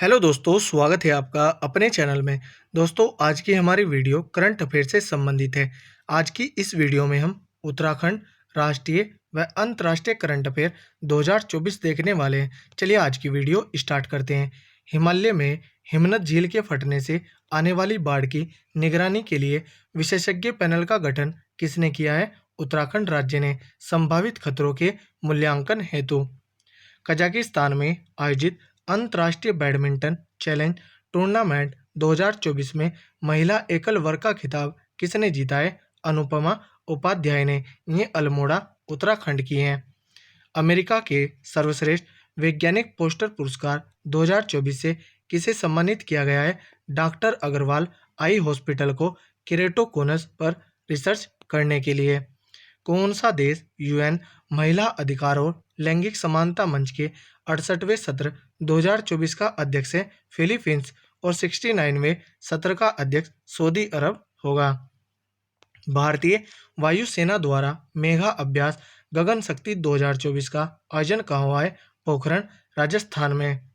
Hello दोस्तों, स्वागत है आपका अपने चैनल में। दोस्तों, आज की हमारी वीडियो करंट अफेयर से संबंधित है। आज की इस वीडियो में हम उत्तराखंड राष्ट्रीय व अंतर्राष्ट्रीय करंट अफेयर 2024 देखने वाले हैं। चलिए आज की वीडियो स्टार्ट करते हैं। हिमालय में हिमनद झील के फटने से आने वाली बाढ़ की निगरानी के लिए विशेषज्ञ पैनल का गठन किसने किया है? उत्तराखंड राज्य ने संभावित खतरों के मूल्यांकन हेतु कजाकिस्तान में आयोजित अंतर्राष्ट्रीय बैडमिंटन चैलेंज टूर्नामेंट 2024 में महिला एकल वर्ग का खिताब किसने जीता है? अनुपमा उपाध्याय ने। ये अल्मोड़ा उत्तराखंड की हैं। अमेरिका के सर्वश्रेष्ठ वैज्ञानिक पोस्टर पुरस्कार 2024 से किसे सम्मानित किया गया है? डॉक्टर अग्रवाल आई हॉस्पिटल को केरेटोकोनस पर रिसर्च करने के लिए। कौन सा देश यूएन महिला अधिकार और लैंगिक समानता मंच के 68वें सत्र 2024 का अध्यक्ष है? फिलीपींस। और 69वें सत्र का अध्यक्ष सऊदी अरब होगा। भारतीय वायुसेना द्वारा मेघा अभ्यास गगन शक्ति 2024 का आयोजन कहाँ हुआ है? पोखरण, राजस्थान में।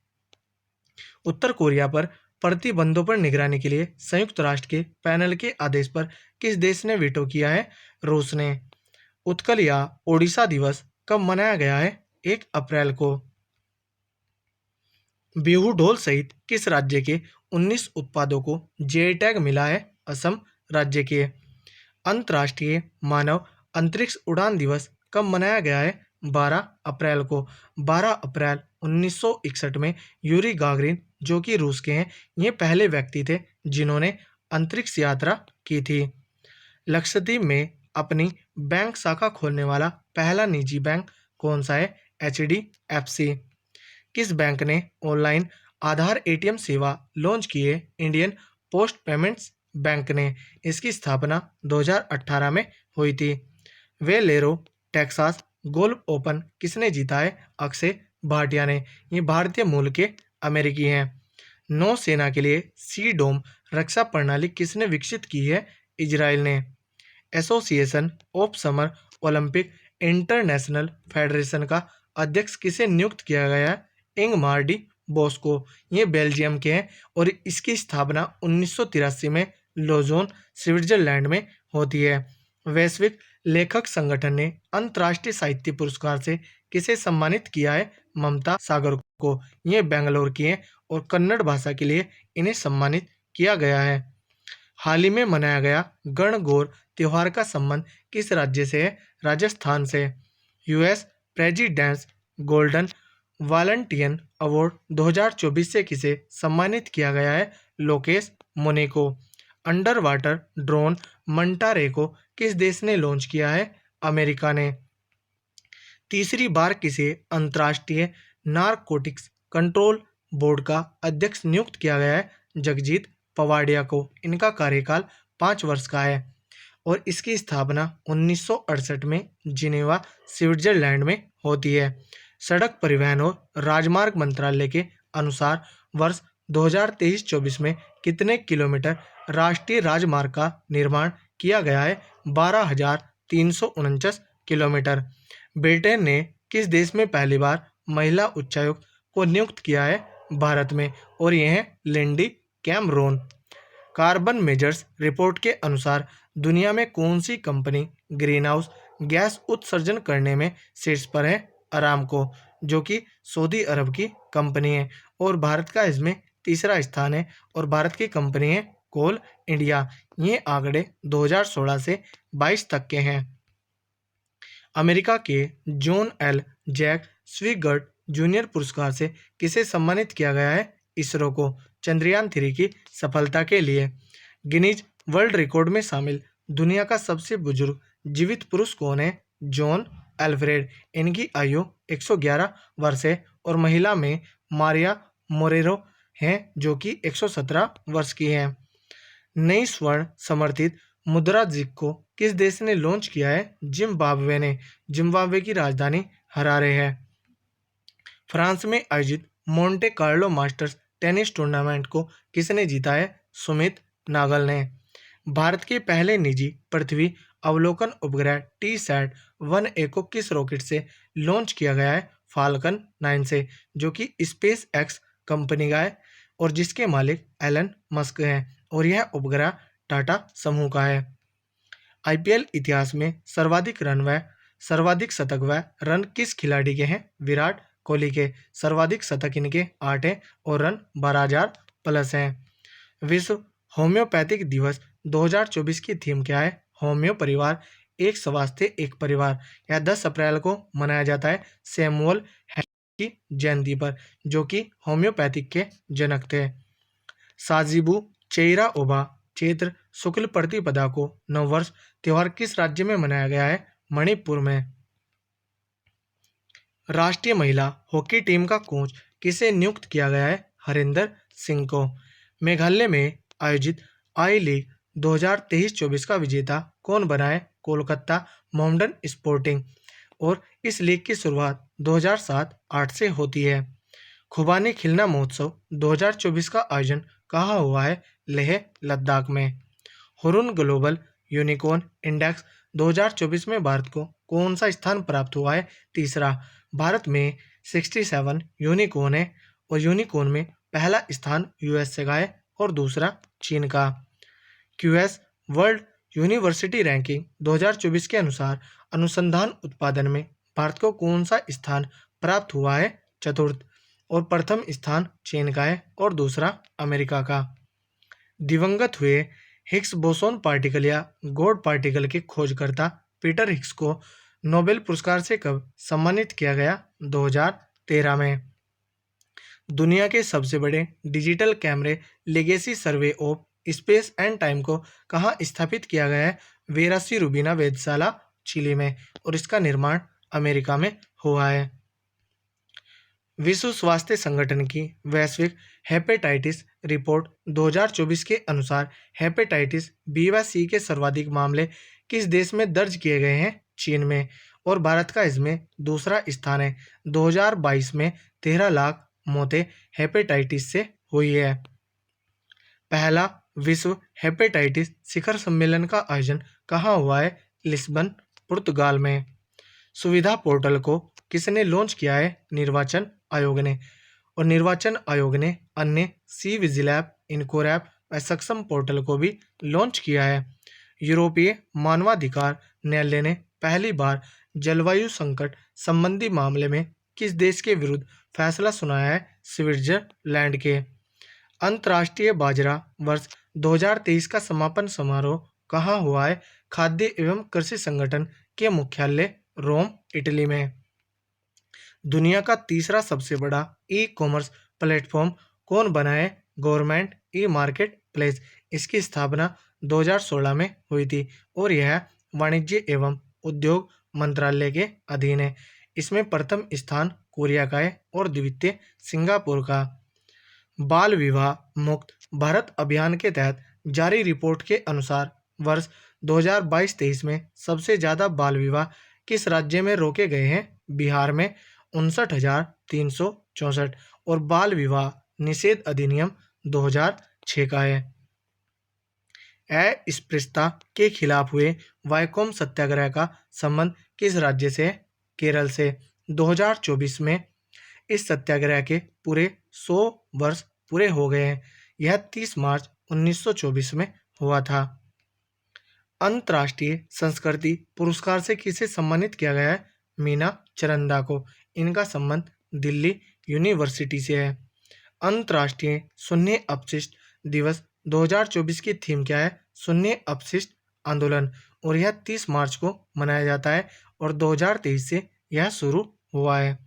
उत्तर कोरिया पर प्रतिबंधों पर निगरानी के लिए संयुक्त राष्ट्र के पैनल के आदेश पर किस देश ने वीटो किया है? रूस ने। उत्कल या ओडिशा दिवस कब मनाया गया है? 1 अप्रैल को। बिहू ढोल सहित किस राज्य के 19 उत्पादों को जीआई टैग मिला है? असम राज्य के। अंतर्राष्ट्रीय मानव अंतरिक्ष उड़ान दिवस कब मनाया गया है? 12 अप्रैल को। 12 अप्रैल 1961 में यूरी गागरिन, जो कि रूस के हैं, ये पहले व्यक्ति थे जिन्होंने अंतरिक्ष यात्रा की थी। लक्षद्वीप में अपनी बैंक शाखा खोलने वाला पहला निजी बैंक कौन सा है? एचडीएफसी। किस बैंक ने ऑनलाइन आधार एटीएम सेवा लॉन्च की है? इंडियन पोस्ट पेमेंट्स बैंक ने। इसकी स्थापना 2018 में हुई थी। वेलेरो टेक्सास गोल्फ ओपन किसने जीता है? अक्षय भाटिया ने। ये भारतीय मूल के अमेरिकी हैं। नौसेना के लिए सी डोम रक्षा प्रणाली किसने विकसित की है? इजराइल ने। Association of summer Olympic international federation का अध्यक्ष किसे नियुक्त किया गया है? Ingmar D Bosco. ये बेल्जियम के हैं और इसकी स्थापना 1983 में लोजोन, स्विट्जरलैंड में होती है। वैश्विक लेखक संगठन ने अंतर्राष्ट्रीय साहित्य पुरस्कार से किसे सम्मानित किया है? ममता सागर को। ये बेंगलोर की हैं और कन्नड़ भाषा के लिए इन्हें सम्मानित किया गया है। हाल ही में मनाया गया गणगौर त्योहार का संबंध किस राज्य से है? राजस्थान से। US president's golden volunteer award 2024 से किसे सम्मानित किया गया है? लोकेश मुनि को। अंडर वाटर ड्रोन मंटारे को किस देश ने लॉन्च किया है? अमेरिका ने। तीसरी बार किसे अंतर्राष्ट्रीय नारकोटिक्स कंट्रोल बोर्ड का अध्यक्ष नियुक्त किया गया है? जगजीत पवाडिया को। इनका कार्यकाल 5 वर्ष का है और इसकी स्थापना 1968 में जिनेवा, स्विट्जरलैंड में होती है। सड़क परिवहन और राजमार्ग मंत्रालय के अनुसार वर्ष 2023-24 में कितने किलोमीटर राष्ट्रीय राजमार्ग का निर्माण किया गया है? 12,349 किलोमीटर। ब्रिटेन ने किस देश में पहली बार महिला उच्चायुक्त को नियुक्त किया है? भारत में। और यह है Lindy Cameron. Carbon measures report के अनुसार दुनिया में कौन सी कंपनी ग्रीन हाउस गैस उत्सर्जन करने में शीर्ष पर है? अरामको, जो कि सऊदी अरब की कंपनी है। और भारत का इसमें तीसरा स्थान है और भारत की कंपनी है कोल इंडिया। ये आंकड़े 2016 से 22 तक के हैं। अमेरिका के जॉन एल जैक स्विगर्ट जूनियर पुरस्कार से किसे सम्मानित किया गया है? इसरो को, चंद्रयान 3 की सफलता के लिए। गिनीज वर्ल्ड रिकॉर्ड में शामिल दुनिया का सबसे बुजुर्ग जीवित पुरुष कौन है? John Alfred. इनकी आयु 111 वर्ष है और महिला में मारिया मोरेरो हैं, जो कि 117 वर्ष की हैं। नई स्वर्ण समर्थित मुद्रा को किस देश ने लॉन्च किया है? जिम्बाब्वे ने। जिम्बाब्वे की राजधानी हरारे है। फ्रांस में आयोजित Monte Carlo masters tennis tournament को किसने जीता है? सुमित नागल ने। भारत के पहले निजी पृथ्वी अवलोकन उपग्रह टी-सैट 1A को किस रॉकेट से लॉन्च किया गया है? फाल्कन 9 से, जो कि स्पेस एक्स कंपनी का है। और जिसके मालिक एलन मस्क हैं और यह उपग्रह टाटा समूह का है। आईपीएल इतिहास में सर्वाधिक रन व सर्वाधिक शतक व रन किस खिलाड़ी के हैं? विराट कोहली के। सर्वाधिक शतक इनके 8 हैं और रन 12,000 प्लस हैं। विश्व होम्योपैथिक दिवस 2024 की थीम क्या है? होम्यो परिवार, एक स्वास्थ्य एक परिवार। यह 10 अप्रैल को मनाया जाता है सैमुअल की जयंती पर, जो कि होम्योपैथिक के जनक थे। साजिबू चेइरा ओबा चैत्र शुक्ल प्रतिपदा को नववर्ष त्योहार किस राज्य में मनाया गया है? मणिपुर में। राष्ट्रीय महिला हॉकी टीम का कोच किसे नियुक्त किया गया है? हरिंदर सिंह को। मेघालय में आयोजित आई लीग 2023-24 का विजेता कौन बना है? Kolkata modern sporting. और इस लीग की शुरुआत 2007-8 से होती है। खुबानी खिलना महोत्सव 2024 का आयोजन कहाँ हुआ है? लेह लद्दाख में। हुरुन ग्लोबल यूनिकॉर्न इंडेक्स 2024 में भारत को कौन सा स्थान प्राप्त हुआ है? तीसरा। भारत में 67 यूनिकॉर्न है और यूनिकॉर्न में पहला स्थान यूएसए का है और दूसरा चीन का। क्यूएस वर्ल्ड यूनिवर्सिटी रैंकिंग 2024 के अनुसार अनुसंधान उत्पादन में भारत को कौन सा स्थान प्राप्त हुआ है? चतुर्थ। और प्रथम स्थान चीन का है और दूसरा अमेरिका का। दिवंगत हुए हिग्स बोसोन पार्टिकल या गॉड पार्टिकल के खोजकर्ता पीटर हिग्स को नोबेल पुरस्कार से कब सम्मानित किया गया? 2013 में। दुनिया के सबसे बड़े डिजिटल कैमरे legacy survey of space and time को कहाँ स्थापित किया गया है? वेरासी रुबीना वेधशाला चिली में, और इसका निर्माण अमेरिका में हुआ है। विश्व स्वास्थ्य संगठन की वैश्विक हेपेटाइटिस रिपोर्ट 2024 के अनुसार हेपेटाइटिस बी व सी के सर्वाधिक मामले किस देश में दर्ज किए गए हैं? चीन में। और भारत का इसमें दूसरा स्थान है। 2022 में 13 लाख मौतें हेपेटाइटिस से हुई है। पहला विश्व हेपेटाइटिस शिखर सम्मेलन का आयोजन कहाँ हुआ है? लिस्बन, पुर्तगाल में। सुविधा पोर्टल को किसने लॉन्च किया है? निर्वाचन आयोग ने। और निर्वाचन आयोग ने अन्य सी विजिलैप, इनकोरैप व सक्षम पोर्टल को भी लॉन्च किया है। यूरोपीय मानवाधिकार न्यायालय ने पहली बार जलवायु संकट संबंधी मामले में किस देश के विरुद्ध फैसला सुनाया है? स्विट्जरलैंड के। अंतर्राष्ट्रीय बाजरा वर्ष 2023 का समापन समारोह कहाँ हुआ है? खाद्य एवं कृषि संगठन के मुख्यालय रोम, इटली में। दुनिया का तीसरा सबसे बड़ा ई कॉमर्स प्लेटफॉर्म कौन बना है? Government e market place. इसकी स्थापना 2016 में हुई थी और यह वाणिज्य एवं उद्योग मंत्रालय के अधीन है। इसमें प्रथम स्थान कोरिया का है और द्वितीय सिंगापुर का। बाल विवाह मुक्त भारत अभियान के तहत जारी रिपोर्ट के अनुसार वर्ष 2022-23 में सबसे ज़्यादा बाल विवाह किस राज्य में रोके गए हैं? बिहार में 59,364 और बाल विवाह निषेध अधिनियम 2006 का है। अस्पृश्यता के खिलाफ हुए वायकोम सत्याग्रह का संबंध किस राज्य से है? केरल से। 2024 में इस सत्याग्रह के पूरे 100 वर्ष पूरे हो गए हैं। यह 30 मार्च 1924 में हुआ था। अंतर्राष्ट्रीय संस्कृति पुरस्कार से किसे सम्मानित किया गया है? मीना चरंदा को। इनका संबंध दिल्ली यूनिवर्सिटी से है। अंतर्राष्ट्रीय शून्य अपशिष्ट दिवस 2024 की थीम क्या है? शून्य अपशिष्ट आंदोलन, और यह 30 मार्च को मनाया जाता है और 2023 से यह शुरू हुआ है।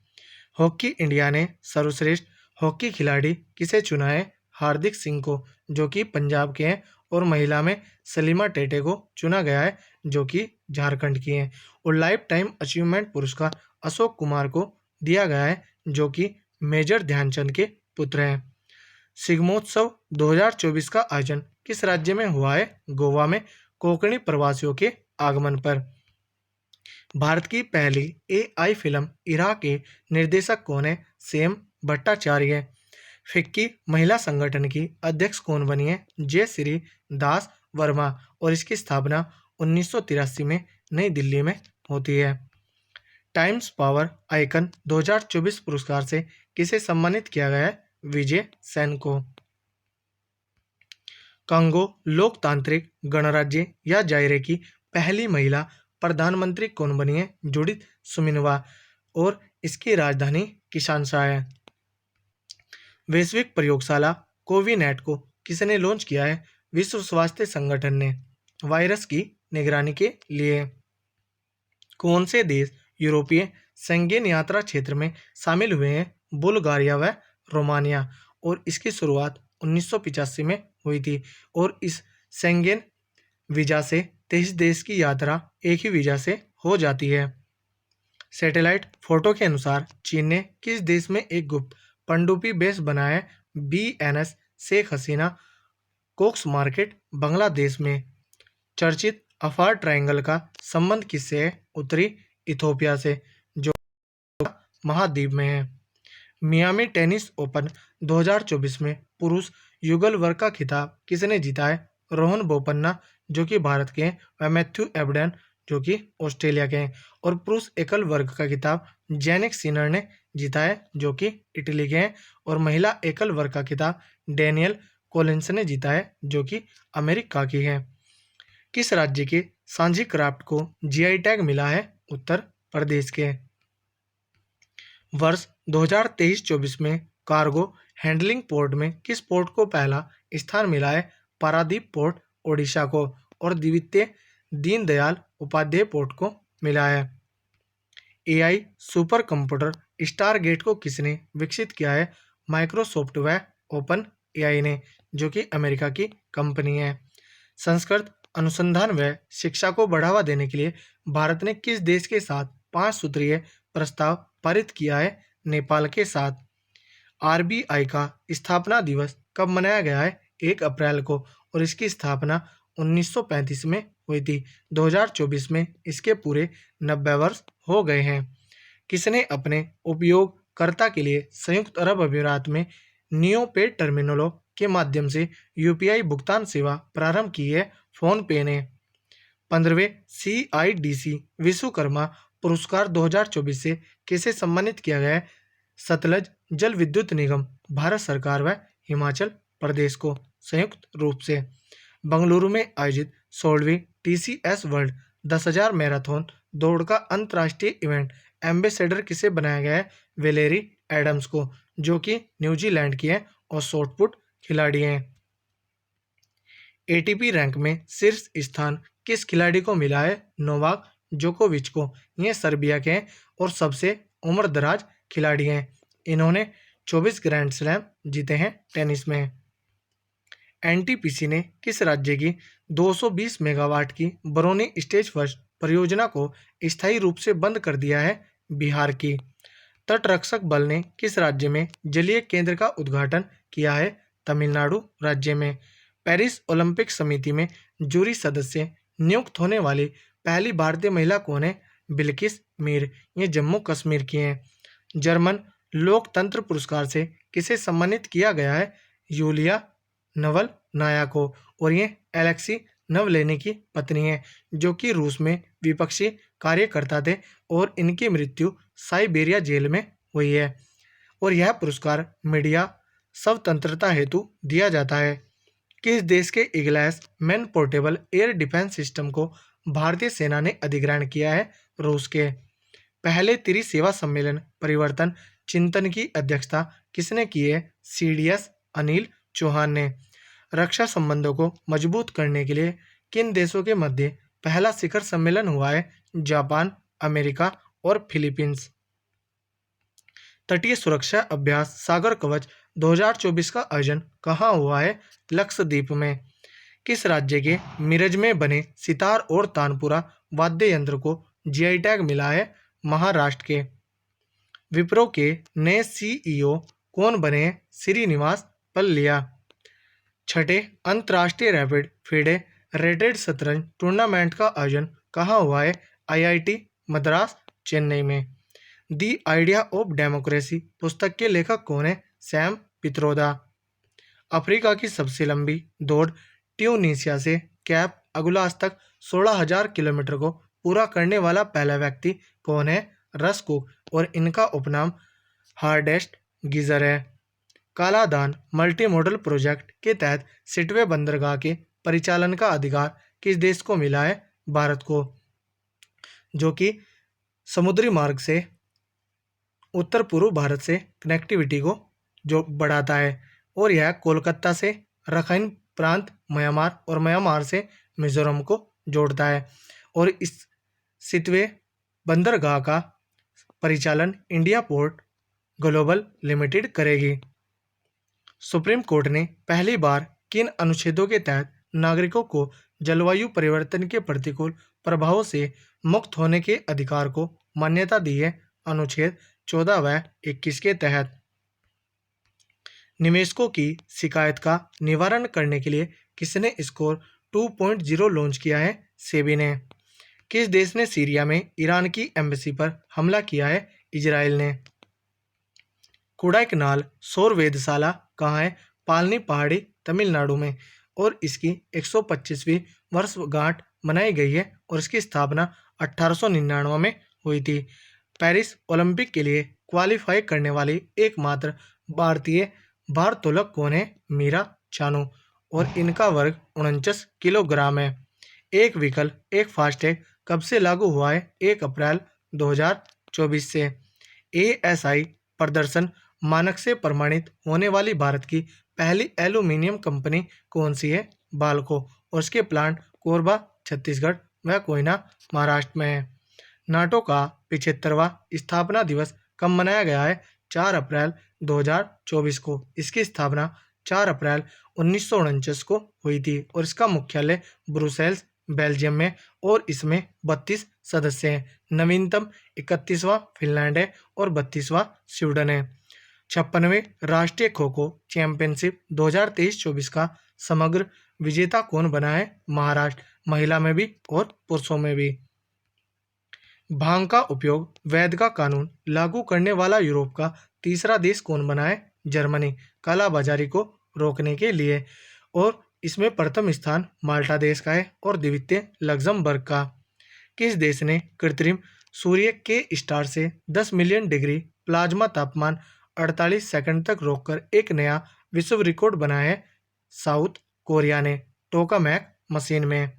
हॉकी इंडिया ने सर्वश्रेष्ठ हॉकी खिलाड़ी किसे चुना है? हार्दिक सिंह को, जो कि पंजाब के हैं, और महिला में सलीमा टेटे को चुना गया है, जो कि झारखंड की हैं। और लाइफ टाइम अचीवमेंट पुरस्कार अशोक कुमार को दिया गया है, जो कि मेजर ध्यानचंद के पुत्र हैं। शिग्मोत्सव 2024 का आयोजन किस राज्य में हुआ है? गोवा में, कोंकणी प्रवासियों के आगमन पर। भारत की पहली एआई फिल्म इरा के निर्देशक कौन है? सेम भट्टाचार्य। फिक्की महिला संगठन की अध्यक्ष कौन बनी है? जयश्री दास वर्मा, और इसकी स्थापना 1983 में नई दिल्ली में होती है। टाइम्स पावर आइकन 2024 पुरस्कार से किसे सम्मानित किया गया है? विजय सेन को। कांगो लोकतांत्रिक गणराज्य या जायरे की पहली महिला प्रधानमंत्री कौन बनी है? जूडिथ सुमिनवा, और इसकी राजधानी किशानसा है। वैश्विक प्रयोगशाला कोविनेट को किसने लॉन्च किया है? विश्व स्वास्थ्य संगठन ने, वायरस की निगरानी के लिए। कौन से देश यूरोपीय शेंगेन यात्रा क्षेत्र में शामिल हुए हैं? बुल्गारिया व रोमानिया, और इसकी शुरुआत 1985 में हुई थी। और इस शेंगेन वीजा से 23 देश की यात्रा एक ही वीजा से हो जाती है। सैटेलाइट फोटो के अनुसार चीन ने किस देश में एक गुप्त पनडुब्बी बेस बनाया है? BNS Sheikh Hasina Cokes market Bangladesh में। चर्चित अफार ट्रायंगल का संबंध किससे है? उत्तरी इथोपिया से, जो महाद्वीप में है। मियामी टेनिस ओपन 2024 में पुरुष युगल वर्ग का खिताब किसने जीता है? रोहन बोपन्ना, जो कि भारत के हैं, व मैथ्यू एबडन, जो कि ऑस्ट्रेलिया के हैं। और पुरुष एकल वर्ग का खिताब जेनिक सिनर ने जीता है, जो कि इटली के हैं। और महिला एकल वर्ग का खिताब डेनियल कोलिंस ने जीता है, जो कि अमेरिका की है। किस राज्य के सांझी क्राफ्ट को GI टैग मिला है? उत्तर प्रदेश के। वर्ष 2023-24 में कार्गो हैंडलिंग पोर्ट में किस पोर्ट को पहला स्थान मिला है? पारादीप पोर्ट ओडिशा को। और द्वितीय दीनदयाल उपाध्याय पोर्ट को मिला है। AI सुपर कंप्यूटर स्टारगेट को किसने विकसित किया है? माइक्रोसॉफ्ट व ओपन AI ने, जो कि अमेरिका की कंपनी है। संस्कृत अनुसंधान व शिक्षा को बढ़ावा देने के लिए भारत ने किस देश के साथ 5 सूत्रीय प्रस्ताव पारित किया है? नेपाल के साथ। RBI का स्थापना दिवस कब मनाया गया है? 1 अप्रैल को, और इसकी स्थापना 1935 में हुई थी। 2024 में इसके पूरे 90 वर्ष हो गए हैं। किसने अपने उपयोगकर्ता के लिए संयुक्त अरब अमीरात में नियोपे टर्मिनलों के माध्यम से UPI भुगतान सेवा प्रारंभ की है? फोन पे ने। 15वें CIDC विश्वकर्मा पुरस्कार 2024 से किसे सम्मानित किया गया है? सतलज जल विद्युत निगम, भारत सरकार व हिमाचल प्रदेश को संयुक्त रूप से। बंगलुरु में आयोजित 16वीं TCS वर्ल्ड 10,000 मैराथन दौड़ का अंतर्राष्ट्रीय इवेंट एम्बेसडर किसे बनाया गया है? वेलेरी एडम्स को, जो कि न्यूजीलैंड की है और शॉटपुट खिलाड़ी हैं। ATP रैंक में शीर्ष स्थान किस खिलाड़ी को मिला है? नोवाक जोकोविच को। ये सर्बिया के हैं और सबसे उम्रदराज खिलाड़ी हैं। इन्होंने 24 ग्रैंड स्लैम जीते हैं टेनिस में। NTPC ने किस राज्य की 220 मेगावाट की बरौनी स्टेज फर्स्ट परियोजना को स्थायी रूप से बंद कर दिया है? बिहार की। तटरक्षक बल ने किस राज्य में जलीय केंद्र का उद्घाटन किया है? तमिलनाडु राज्य में। पेरिस ओलंपिक समिति में जूरी सदस्य नियुक्त होने वाली पहली भारतीय महिला कौन है? बिल्किस मीर, ये जम्मू कश्मीर की हैं। जर्मन लोकतंत्र पुरस्कार से किसे सम्मानित किया गया है? यूलिया नवल नाया को, और ये एलेक्सी नवलेनी की पत्नी है, जो कि रूस में विपक्षी कार्यकर्ता थे और इनकी मृत्यु साइबेरिया जेल में हुई है। और यह पुरस्कार मीडिया स्वतंत्रता हेतु दिया जाता है। किस देश के Igla S man portable air defence system को भारतीय सेना ने अधिग्रहण किया है? रूस के। पहले त्रिसेवा सम्मेलन परिवर्तन चिंतन की अध्यक्षता किसने की है? CDS अनिल चौहान ने। रक्षा संबंधों को मजबूत करने के लिए किन देशों के मध्य पहला शिखर सम्मेलन हुआ है? जापान, अमेरिका और फिलीपींस। तटीय सुरक्षा अभ्यास सागर कवच 2024 का आयोजन कहाँ हुआ है? लक्षद्वीप में। किस राज्य के मिरज में बने सितार और तानपुरा वाद्य यंत्र को GI टैग मिला है? महाराष्ट्र के। विप्रो के नए CEO कौन बने हैं? श्रीनिवास पल्लिया। छठे अंतर्राष्ट्रीय रैपिड फीडे रेटेड शतरंज टूर्नामेंट का आयोजन कहाँ हुआ है? IIT मद्रास, चेन्नई में। दी आइडिया ऑफ डेमोक्रेसी पुस्तक के लेखक कौन है? सैम पित्रोदा। अफ्रीका की सबसे लंबी दौड़ ट्यूनीशिया से कैप अगुलास तक 16,000 किलोमीटर को पूरा करने वाला पहला व्यक्ति कौन है? रस कुक, और इनका उपनाम हार्डेस्ट गीजर है। कालादान मल्टी मॉडल प्रोजेक्ट के तहत सिटवे बंदरगाह के परिचालन का अधिकार किस देश को मिला है? भारत को, जो कि समुद्री मार्ग से उत्तर पूर्व भारत से कनेक्टिविटी को जो बढ़ाता है। और यह कोलकाता से रखाइन प्रांत, म्यांमार और म्यांमार से मिजोरम को जोड़ता है। और इस सितवे बंदरगाह का परिचालन इंडिया पोर्ट ग्लोबल लिमिटेड करेगी। सुप्रीम कोर्ट ने पहली बार किन अनुच्छेदों के तहत नागरिकों को जलवायु परिवर्तन के प्रतिकूल प्रभावों से मुक्त होने के अधिकार को मान्यता दी है? अनुच्छेद 14 व 21 के तहत। निवेशकों की शिकायत का निवारण करने के लिए किसने स्कोर 2.0 लॉन्च किया है? सेबी ने। किस देश ने सीरिया में ईरान की एम्बेसी पर हमला किया है? इजराइल ने। कोडाइकनाल सौर वेधशाला कहाँ है? पालनी पहाड़ी, तमिलनाडु में। और इसकी 125वीं वर्षगांठ मनाई गई है और इसकी स्थापना 1899 में हुई थी। पेरिस ओलंपिक के लिए क्वालिफाई करने वाली एकमात्र भारतीय भारोत्तोलक कौन है? मीरा चानू। और इनका वर्ग 49 किलोग्राम है। एक व्हीकल एक फास्टैग कब से लागू हुआ है? 1 अप्रैल 2024 से। ASI प्रदर्शन मानक से प्रमाणित होने वाली भारत की पहली एल्यूमिनियम कंपनी कौन सी है? बाल्को। और इसके प्लांट कोरबा छत्तीसगढ़ व कोयना महाराष्ट्र में है। नाटो का 75वां स्थापना दिवस कब मनाया गया है? 4 अप्रैल 2024 को। इसकी स्थापना 4 अप्रैल 1949 को हुई थी और इसका मुख्यालय ब्रुसेल्स, बेल्जियम में। और इसमें 32 सदस्य हैं। नवीनतम 31वां फिनलैंड है और 32वां स्वीडन है। 56वें राष्ट्रीय खो खो चैंपियनशिप 2023-24 का समग्र विजेता कौन बना है? महाराष्ट्र, महिला में भी और पुरुषों में भी। भांग का उपयोग वैध का कानून लागू करने वाला यूरोप का तीसरा देश कौन बना है? जर्मनी, कालाबाजारी को रोकने के लिए। और इसमें प्रथम स्थान माल्टा देश का है और द्वितीय लग्जमबर्ग का। किस देश ने कृत्रिम सूर्य के स्टार से 10 मिलियन डिग्री प्लाज्मा तापमान 48 सेकंड तक रोककर एक नया विश्व रिकॉर्ड बनाया है? साउथ कोरिया ने, टोकामैक मशीन में।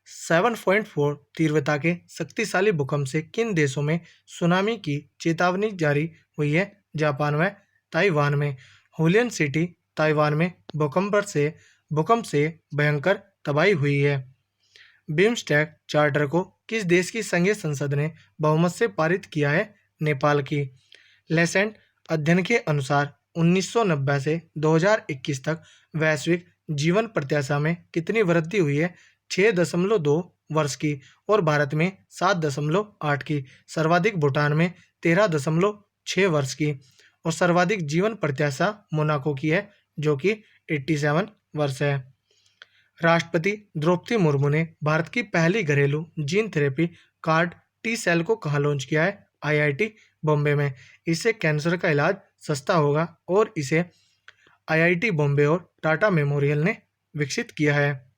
7.4 तीव्रता के शक्तिशाली भूकंप से किन देशों में सुनामी की चेतावनी जारी हुई है? जापान व ताइवान में। हुलियन सिटी, ताइवान में भूकंप से भयंकर तबाही हुई है। बिम्स्टेक चार्टर को किस देश की संघीय संसद ने बहुमत से पारित किया है? नेपाल की। लेसेंट अध्ययन के अनुसार 1990 से 2021 तक वैश्विक जीवन प्रत्याशा में कितनी वृद्धि हुई है? 6.2 वर्ष की। और भारत में 7.8 की। सर्वाधिक भूटान में 13.6 वर्ष की। और सर्वाधिक जीवन प्रत्याशा मोनाको की है, जो कि 87 वर्ष है। राष्ट्रपति द्रौपदी मुर्मू ने भारत की पहली घरेलू जीन थेरेपी कार्ड टी सेल को कहाँ लॉन्च किया है? IIT बॉम्बे में। इससे कैंसर का इलाज सस्ता होगा और इसे IIT बॉम्बे और टाटा मेमोरियल ने विकसित किया है।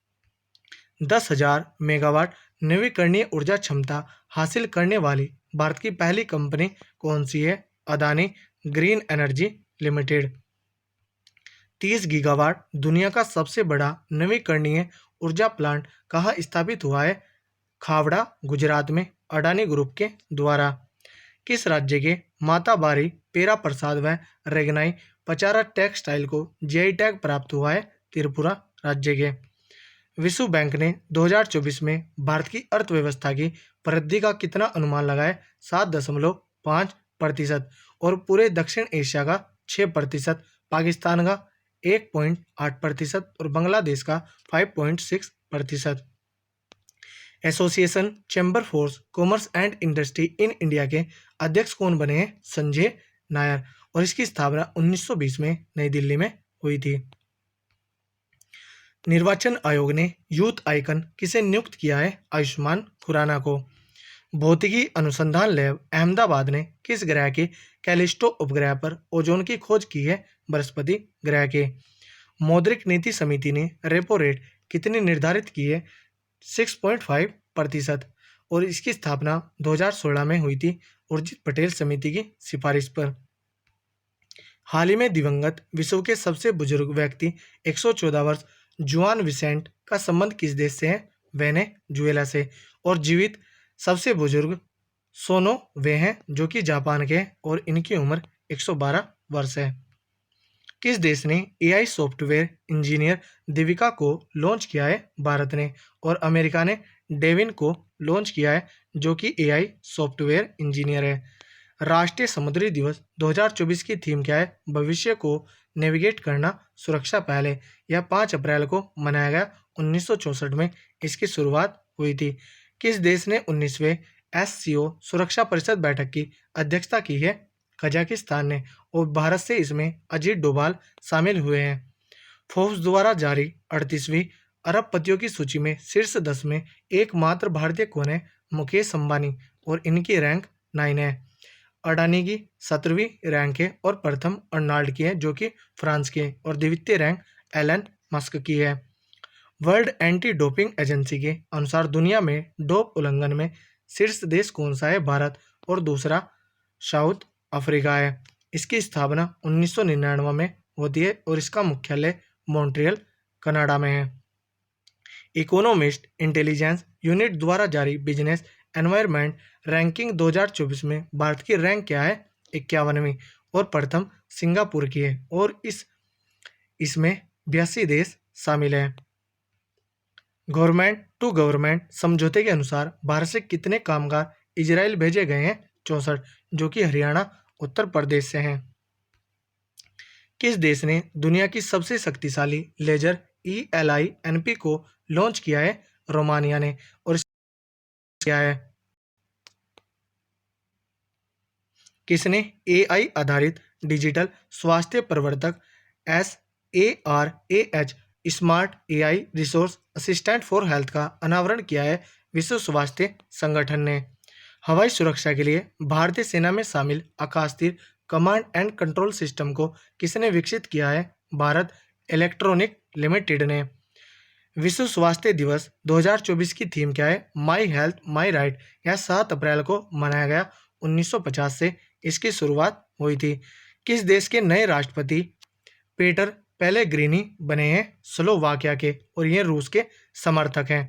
10,000 मेगावाट नवीकरणीय ऊर्जा क्षमता हासिल करने वाली भारत की पहली कंपनी कौन सी है? Adani green energy limited. 30 gigawatt दुनिया का सबसे बड़ा नवीकरणीय ऊर्जा प्लांट कहाँ स्थापित हुआ है? खावड़ा, गुजरात में, अडानी ग्रुप के द्वारा। किस राज्य के माता बारी पेरा प्रसाद व रेगनाई पचारा टेक्सटाइल को GI टैग प्राप्त हुआ है? त्रिपुरा राज्य के। विश्व बैंक ने 2024 में भारत की अर्थव्यवस्था की वृद्धि का कितना अनुमान लगाया? 7.5%। और पूरे दक्षिण एशिया का 6%, पाकिस्तान का 1.8% और बांग्लादेश का 5.6%। Association chamber for commerce and industry in India के अध्यक्ष कौन बने हैं? संजय नायर। और इसकी स्थापना 1920 में नई दिल्ली में हुई थी। निर्वाचन आयोग ने यूथ आइकन किसे नियुक्त किया है? आयुष्मान खुराना को। भौतिकी अनुसंधान लैब अहमदाबाद ने किस ग्रह के कैलिस्टो उपग्रह पर ओजोन की खोज की है? बृहस्पति ग्रह के। मौद्रिक नीति समिति ने रेपो रेट कितनी निर्धारित की है? 6.5%। और इसकी स्थापना 2016 में हुई थी उर्जित पटेल समिति की सिफारिश पर। हाल ही में दिवंगत विश्व के सबसे बुजुर्ग व्यक्ति 114 वर्ष जुआन विसेंट का संबंध किस देश से है? वेनेजुएला से। और जीवित सबसे बुजुर्ग सोनो वे हैं जो कि जापान के हैं और इनकी उम्र 112 वर्ष है। किस देश ने एआई सॉफ्टवेयर इंजीनियर देविका को लॉन्च किया है? भारत ने। और अमेरिका ने डेविन को लॉन्च किया है जो कि एआई सॉफ्टवेयर इंजीनियर है। राष्ट्रीय समुद्री दिवस 2024 की थीम क्या है? भविष्य को नेविगेट करना, सुरक्षा पहले। यह 5 अप्रैल को मनाया गया। 1964 में इसकी शुरुआत हुई थी। किस देश ने 19वें एससीओ सुरक्षा परिषद बैठक की अध्यक्षता की है? कजाकिस्तान ने। और भारत से इसमें अजीत डोभाल शामिल हुए हैं। फोर्ब्स द्वारा जारी 38वीं अरबपतियों की सूची में शीर्ष 10 में एकमात्र भारतीय कौन है? मुकेश अंबानी। और इनकी रैंक 9 है। अडानी की 17वीं रैंक है और प्रथम अर्नाल्ड की है जो कि फ्रांस की है। और द्वितीय रैंक एलन मस्क की है। वर्ल्ड एंटी डोपिंग एजेंसी के अनुसार दुनिया में डोप उल्लंघन में शीर्ष देश कौन सा है? भारत। और दूसरा साउथ अफ्रीका है। इसकी स्थापना 1999 में होती है और इसका मुख्यालय मॉन्ट्रियल कनाडा में है। इकोनॉमिस्ट इंटेलिजेंस यूनिट द्वारा जारी बिजनेस एनवायरनमेंट रैंकिंग 2024 में भारत की रैंक क्या है? 51वीं। और प्रथम सिंगापुर की है। और इसमें 82 देश शामिल हैं। गवर्नमेंट टू गवर्नमेंट समझौते के अनुसार भारत से कितने कामगार इजराइल भेजे गए हैं? 64, जो कि हरियाणा उत्तर प्रदेश से हैं। किस देश ने दुनिया की सबसे शक्तिशाली लेजर ELINP को लॉन्च किया है? रोमानिया ने। और क्या है? किसने AI आधारित डिजिटल स्वास्थ्य प्रवर्तक SARAH smart AI resource assistant for health का अनावरण किया है? विश्व स्वास्थ्य संगठन ने। हवाई सुरक्षा के लिए भारतीय सेना में शामिल आकाश तीर कमांड एंड कंट्रोल सिस्टम को किसने विकसित किया है? भारत इलेक्ट्रॉनिक लिमिटेड ने। विश्व स्वास्थ्य दिवस 2024 की थीम क्या है? My health my right. यह 7 अप्रैल को मनाया गया। 1950 से इसकी शुरुआत हुई थी। किस देश के नए राष्ट्रपति पीटर पेलेग्रिनी बने हैं? स्लोवाकिया के। और ये रूस के समर्थक हैं।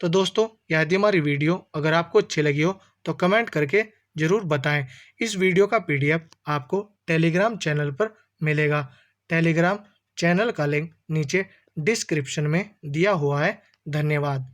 तो दोस्तों, यह थी हमारी वीडियो। अगर आपको अच्छी लगी हो तो कमेंट करके ज़रूर बताएं। इस वीडियो का PDF आपको टेलीग्राम चैनल पर मिलेगा। टेलीग्राम चैनल का लिंक नीचे डिस्क्रिप्शन में दिया हुआ है। धन्यवाद।